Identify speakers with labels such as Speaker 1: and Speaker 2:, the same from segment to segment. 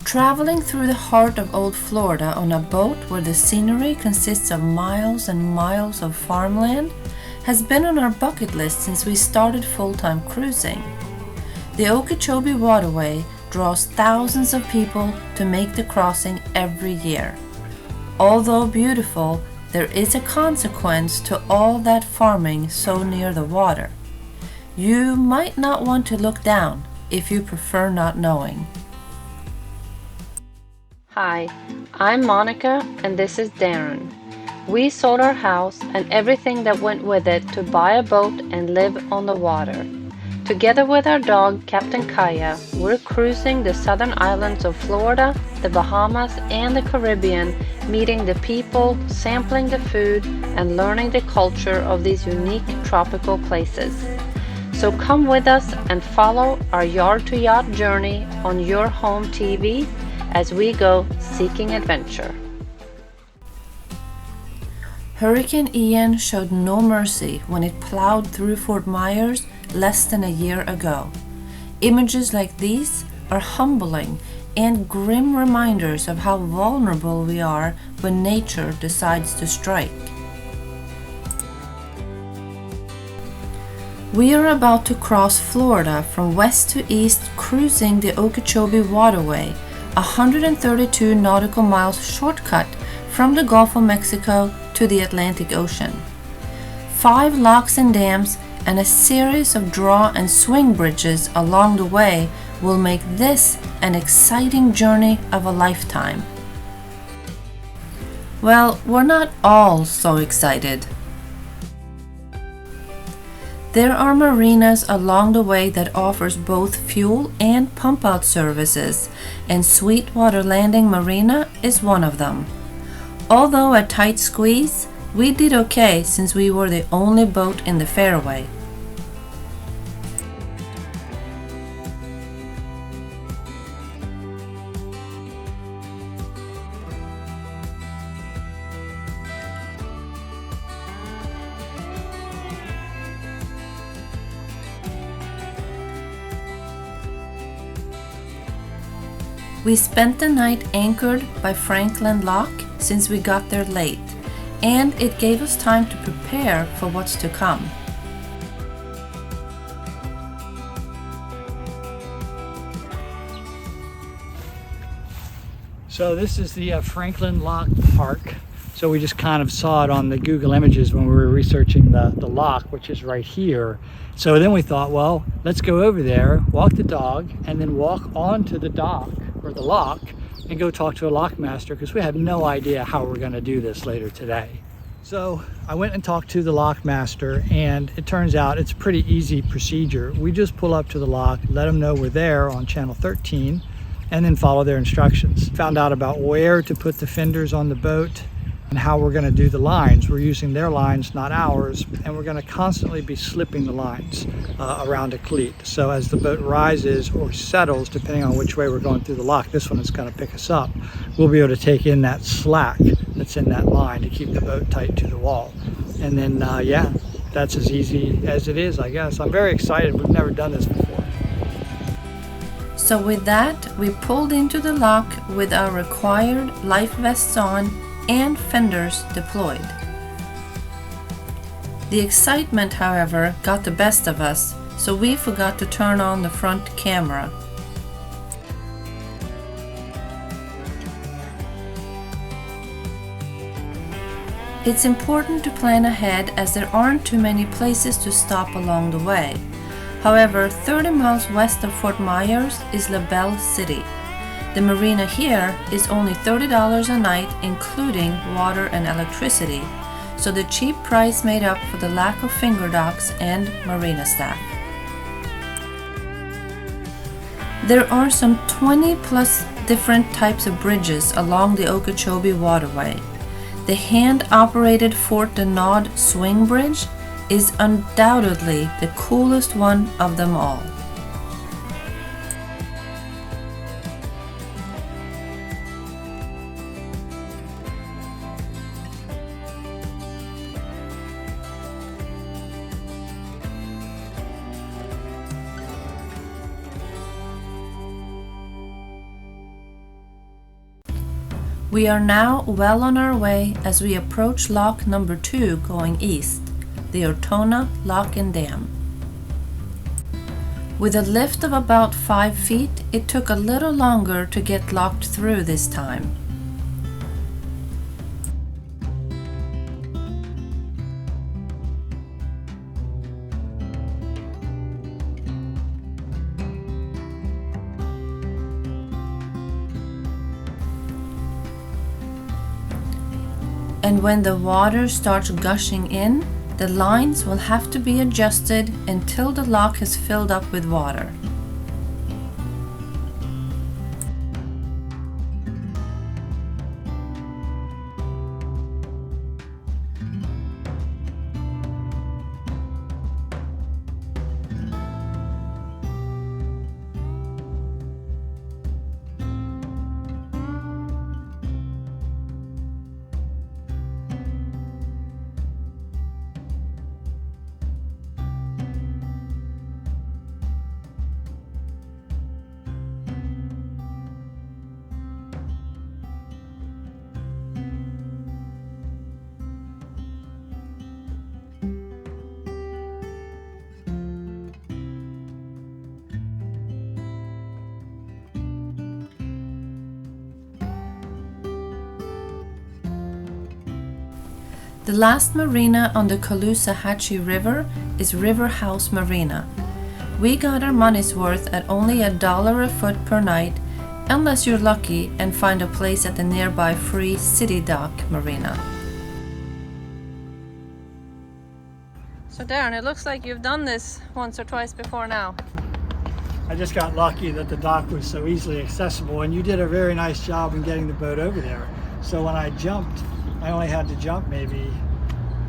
Speaker 1: Traveling through the heart of Old Florida on a boat where the scenery consists of miles and miles of farmland has been on our bucket list since we started full-time cruising. The Okeechobee Waterway draws thousands of people to make the crossing every year. Although beautiful, there is a consequence to all that farming so near the water. You might not want to look down if you prefer not knowing.
Speaker 2: Hi, I'm Monica and this is Darren. We sold our house and everything that went with it to buy a boat and live on the water. Together with our dog, Captain Kaya, we're cruising the southern islands of Florida, the Bahamas, and the Caribbean, meeting the people, sampling the food, and learning the culture of these unique tropical places. So come with us and follow our yard-to-yacht journey on your home TV as we go seeking adventure.
Speaker 1: Hurricane Ian showed no mercy when it plowed through Fort Myers less than a year ago. Images like these are humbling and grim reminders of how vulnerable we are when nature decides to strike. We are about to cross Florida from west to east, cruising the Okeechobee Waterway, a 132 nautical miles shortcut from the Gulf of Mexico to the Atlantic Ocean. 5 locks and dams and a series of draw and swing bridges along the way will make this an exciting journey of a lifetime. Well, we're not all so excited. There are marinas along the way that offers both fuel and pump-out services, and Sweetwater Landing Marina is one of them. Although a tight squeeze, we did okay since we were the only boat in the fairway. We spent the night anchored by Franklin Lock since we got there late, and it gave us time to prepare for what's to come.
Speaker 3: So this is the Franklin Lock Park. So we just kind of saw it on the Google Images when we were researching the lock, which is right here. So then we thought, well, let's go over there, walk the dog, and then walk onto the dock or the lock and go talk to a lockmaster, because we have no idea how we're going to do this later today. So I went and talked to the lockmaster, and it turns out it's a pretty easy procedure. We just pull up to the lock, let them know we're there on channel 13, and then follow their instructions. Found out about where to put the fenders on the boat and how we're going to do the lines. We're using their lines, not ours, and we're going to constantly be slipping the lines around a cleat. So as the boat rises or settles, depending on which way we're going through the lock, this one is going to pick us up, we'll be able to take in that slack that's in that line to keep the boat tight to the wall. And then, yeah, that's as easy as it is, I guess. I'm very excited. We've never done this before.
Speaker 1: So with that, we pulled into the lock with our required life vests on and fenders deployed. The excitement, however, got the best of us, so we forgot to turn on the front camera. It's important to plan ahead as there aren't too many places to stop along the way. However, 30 miles west of Fort Myers is La Belle City. The marina here is only $30 a night, including water and electricity, so the cheap price made up for the lack of finger docks and marina staff. There are some 20 plus different types of bridges along the Okeechobee Waterway. The hand-operated Fort Denard swing bridge is undoubtedly the coolest one of them all. We are now well on our way as we approach lock number 2 going east, the Ortona Lock and Dam. With a lift of about 5 feet, it took a little longer to get locked through this time. And when the water starts gushing in, the lines will have to be adjusted until the lock has filled up with water. The last marina on the Caloosahatchee River is River House Marina. We got our money's worth at only $1 a foot per night, unless you're lucky and find a place at the nearby free City Dock Marina. So Darren, it looks like you've done this once or twice before now.
Speaker 3: I just got lucky that the dock was so easily accessible, and you did a very nice job in getting the boat over there. So when I jumped, I only had to jump maybe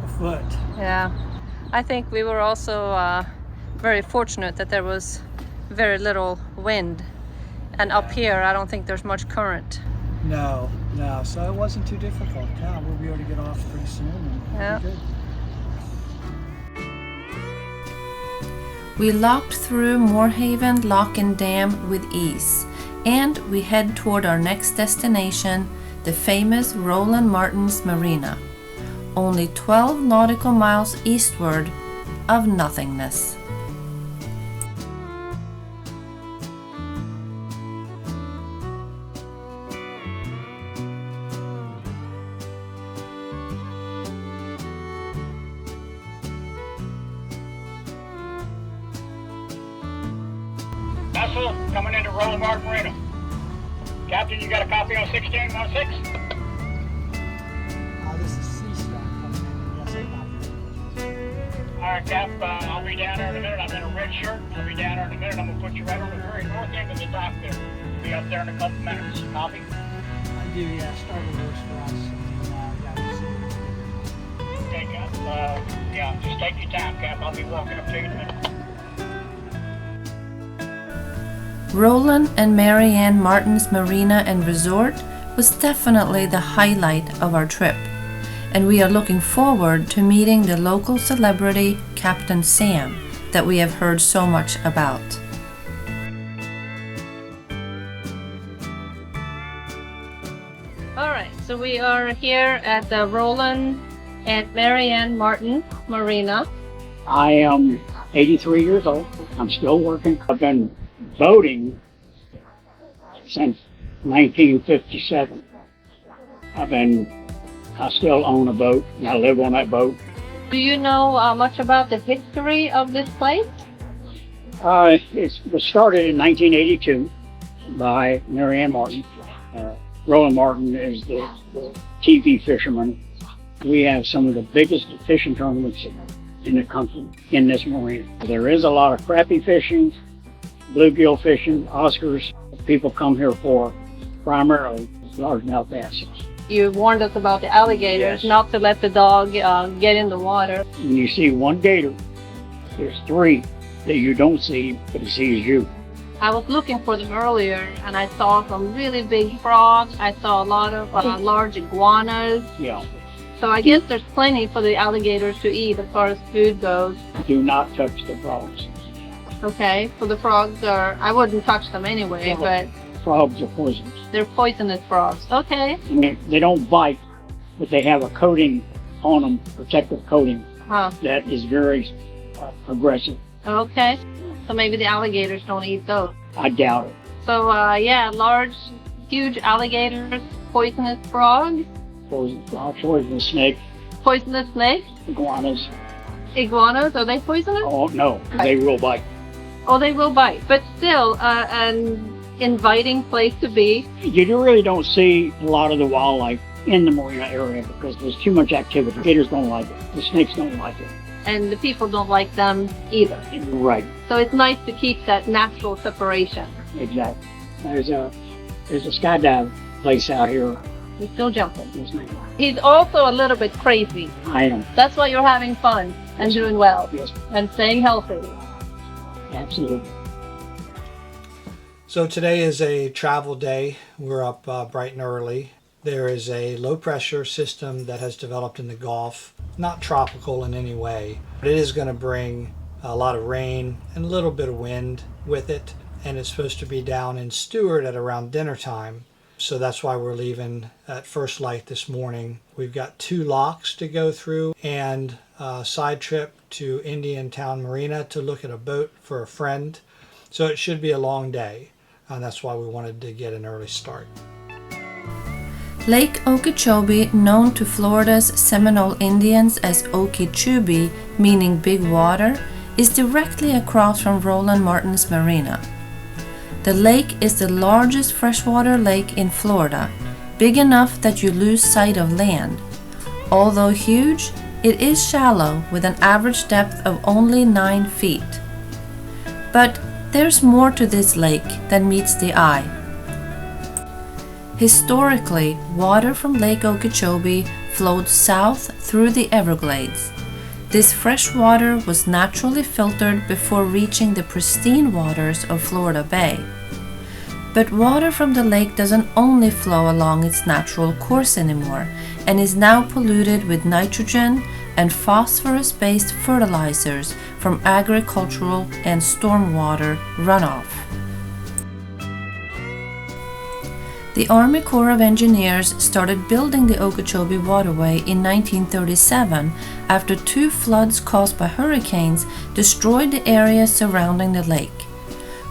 Speaker 3: a foot.
Speaker 1: Yeah, I think we were also very fortunate that there was very little wind, and up here I don't think there's much current.
Speaker 3: No, so it wasn't too difficult. Yeah, we'll be able to get off pretty soon and
Speaker 1: yeah.
Speaker 3: Be good.
Speaker 1: We locked through Moorhaven Lock and Dam with ease, and we head toward our next destination, the famous Roland Martin's Marina, only 12 nautical miles eastward of nothingness.
Speaker 4: Vessel coming into Roland Marina. Captain, you got a copy on 1616?
Speaker 3: This is C-Stack coming in. Yes, I got it.
Speaker 4: All right, Cap, I'll be down there in a minute. I'm in a red shirt. I'll be down there in a minute. I'm going to put you right on the very north end of the dock there. Be up there in a couple minutes. Copy?
Speaker 3: I do, yeah. Starboard works for us. Yeah, we'll see.
Speaker 4: Okay, Cap. Yeah, just take your time, Cap. I'll be walking up to you in a minute.
Speaker 1: Roland and Marianne Martin's Marina and Resort was definitely the highlight of our trip, and we are looking forward to meeting the local celebrity Captain Sam that we have heard so much about. Alright, so we are here at the Roland and Marianne Martin Marina.
Speaker 5: I am 83 years old. I'm still working. I've been boating since 1957. I still own a boat and I live on that boat.
Speaker 2: Do you know much about the history of this place?
Speaker 5: It was started in 1982 by Marianne Martin. Roland Martin is the TV fisherman. We have some of the biggest fishing tournaments in the country in this marina. There is a lot of crappie fishing, bluegill fishing, Oscars. People come here for primarily largemouth bass.
Speaker 2: You warned us about the alligators,
Speaker 5: Yes.
Speaker 2: not to let the dog get in the water.
Speaker 5: When you see one gator, there's three that you don't see, but he sees you.
Speaker 2: I was looking for them earlier, and I saw some really big frogs. I saw a lot of large iguanas.
Speaker 5: Yeah.
Speaker 2: So I guess there's plenty for the alligators to eat as far as food goes.
Speaker 5: Do not touch the frogs.
Speaker 2: Okay, so the frogs are, I wouldn't touch them anyway,
Speaker 5: No.
Speaker 2: but
Speaker 5: frogs are poisonous.
Speaker 2: They're poisonous frogs. Okay.
Speaker 5: I mean, they don't bite, but they have a coating on them, protective coating,
Speaker 2: Huh.
Speaker 5: that is very aggressive.
Speaker 2: Okay. So maybe the alligators don't eat those.
Speaker 5: I doubt it.
Speaker 2: So, yeah, large, huge alligators, poisonous frogs,
Speaker 5: Poisonous snake,
Speaker 2: poisonous snakes,
Speaker 5: iguanas.
Speaker 2: iguanas. Are they poisonous?
Speaker 5: Oh, no, they will bite.
Speaker 2: Oh, they will bite. But still, an inviting place to be.
Speaker 5: You really don't see a lot of the wildlife in the Marina area because there's too much activity. Gators don't like it. The snakes don't like it.
Speaker 2: And the people don't like them either.
Speaker 5: Right,
Speaker 2: So it's nice to keep that natural separation.
Speaker 5: exactly. There's a skydive place out here.
Speaker 2: He's still jumping.
Speaker 5: His name.
Speaker 2: He's also a little bit crazy.
Speaker 5: I am.
Speaker 2: That's why you're having fun and doing well
Speaker 5: Yes,
Speaker 2: and staying healthy.
Speaker 5: absolutely.
Speaker 3: So today is a travel day. We're up bright and early. There is a low pressure system that has developed in the Gulf, not tropical in any way, but it is going to bring a lot of rain and a little bit of wind with it. And it's supposed to be down in Stuart at around dinner time. So that's why we're leaving at first light this morning. We've got 2 locks to go through and a side trip to Indian Town Marina to look at a boat for a friend. So it should be a long day. And that's why we wanted to get an early start.
Speaker 1: Lake Okeechobee, known to Florida's Seminole Indians as Okeechobee, meaning big water, is directly across from Roland Martin's Marina. The lake is the largest freshwater lake in Florida, big enough that you lose sight of land. Although huge, it is shallow with an average depth of only 9 feet. But there's more to this lake than meets the eye. Historically, water from Lake Okeechobee flowed south through the Everglades. This fresh water was naturally filtered before reaching the pristine waters of Florida Bay. But water from the lake doesn't only flow along its natural course anymore and is now polluted with nitrogen and phosphorus-based fertilizers from agricultural and stormwater runoff. The Army Corps of Engineers started building the Okeechobee Waterway in 1937 after 2 floods caused by hurricanes destroyed the area surrounding the lake.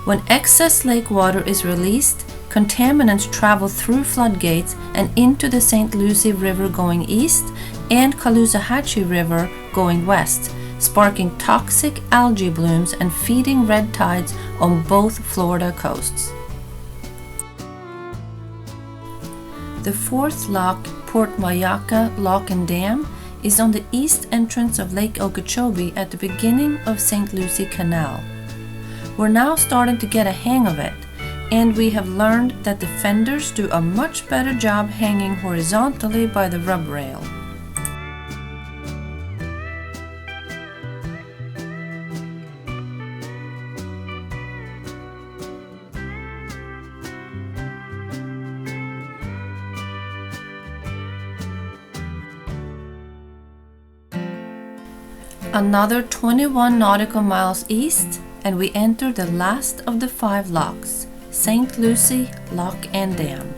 Speaker 1: When excess lake water is released, contaminants travel through floodgates and into the St. Lucie River going east and Caloosahatchee River going west, sparking toxic algae blooms and feeding red tides on both Florida coasts. The 4th lock, Port Wayaka Lock and Dam, is on the east entrance of Lake Okeechobee at the beginning of St. Lucie Canal. We're now starting to get a hang of it, and we have learned that the fenders do a much better job hanging horizontally by the rub rail. Another 21 nautical miles east, and we enter the last of the 5 locks, St. Lucie Lock and Dam.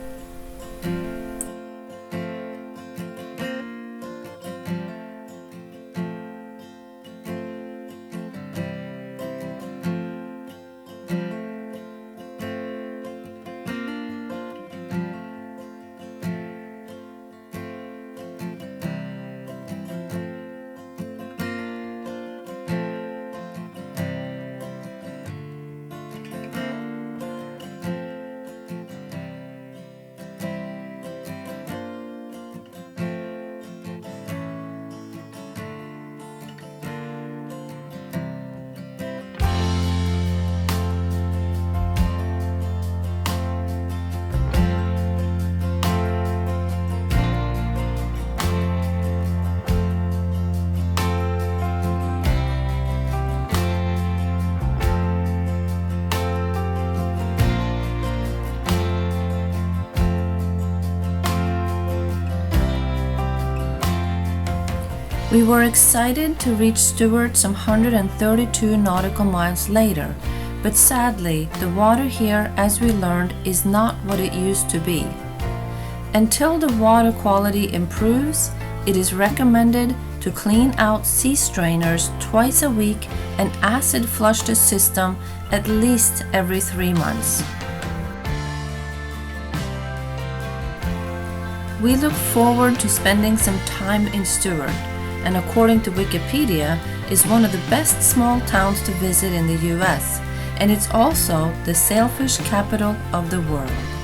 Speaker 1: We were excited to reach Stuart some 132 nautical miles later, But sadly, the water here, as we learned, is not what it used to be. Until the water quality improves, it is recommended to clean out sea strainers twice a week and acid flush the system at least every 3 months. We look forward to spending some time in Stuart, and according to Wikipedia, is one of the best small towns to visit in the US, and it's also the sailfish capital of the world.